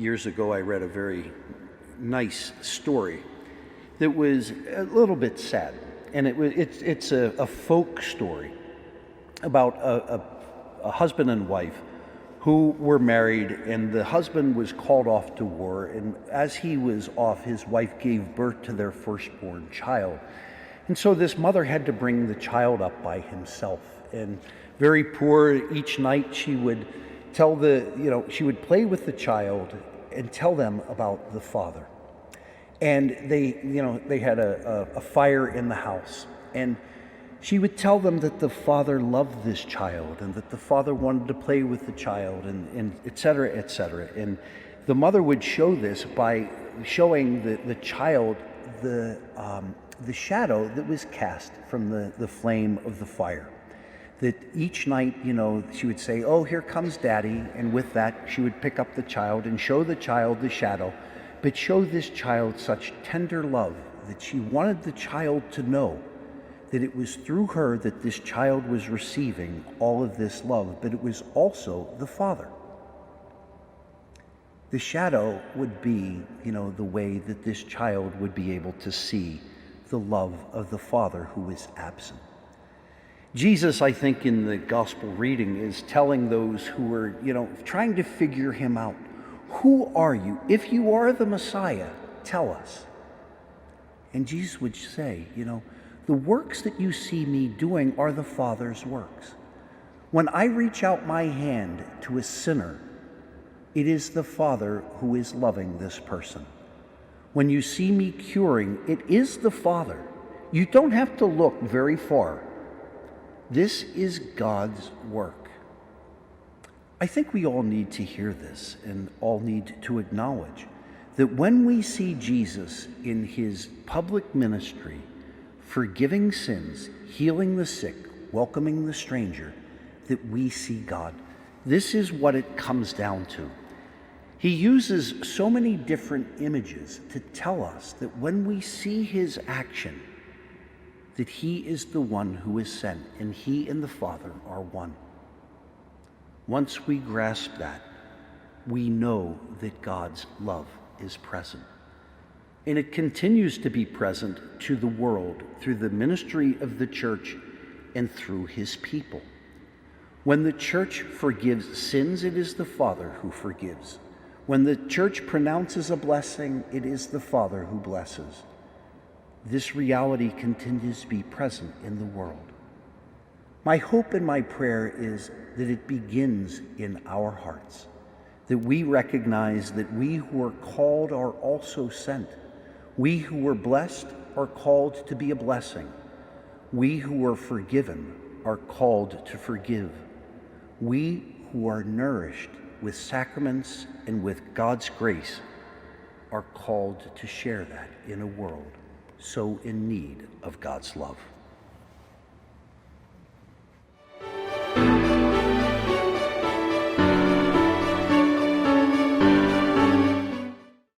years ago, I read a very nice story that was a little bit sad. And it's a folk story about a husband and wife who were married, and the husband was called off to war. And as he was off, his wife gave birth to their firstborn child. And so this mother had to bring the child up by himself. And very poor, each night she would she would play with the child and tell them about the father. And they had a fire in the house. And she would tell them that the father loved this child and that the father wanted to play with the child, and et cetera, et cetera. And the mother would show this by showing the child the shadow that was cast from the flame of the fire. That each night, she would say, "Oh, here comes Daddy." And with that, she would pick up the child and show the child the shadow, but show this child such tender love that she wanted the child to know that it was through her that this child was receiving all of this love, but it was also the Father. The shadow would be, the way that this child would be able to see the love of the Father who is absent. Jesus, I think, in the gospel reading is telling those who are, trying to figure him out, who are you? If you are the Messiah, tell us. And Jesus would say, the works that you see me doing are the Father's works. When I reach out my hand to a sinner, it is the Father who is loving this person. When you see me curing, it is the Father. You don't have to look very far. This is God's work. I think we all need to hear this and all need to acknowledge that when we see Jesus in his public ministry, forgiving sins, healing the sick, welcoming the stranger, that we see God. This is what it comes down to. He uses so many different images to tell us that when we see his action, that he is the one who is sent, and he and the Father are one. Once we grasp that, we know that God's love is present. And it continues to be present to the world through the ministry of the church and through his people. When the church forgives sins, it is the Father who forgives. When the church pronounces a blessing, it is the Father who blesses. This reality continues to be present in the world. My hope and my prayer is that it begins in our hearts, that we recognize that we who are called are also sent. We who are blessed are called to be a blessing. We who are forgiven are called to forgive. We who are nourished with sacraments and with God's grace are called to share that in a world so in need of God's love.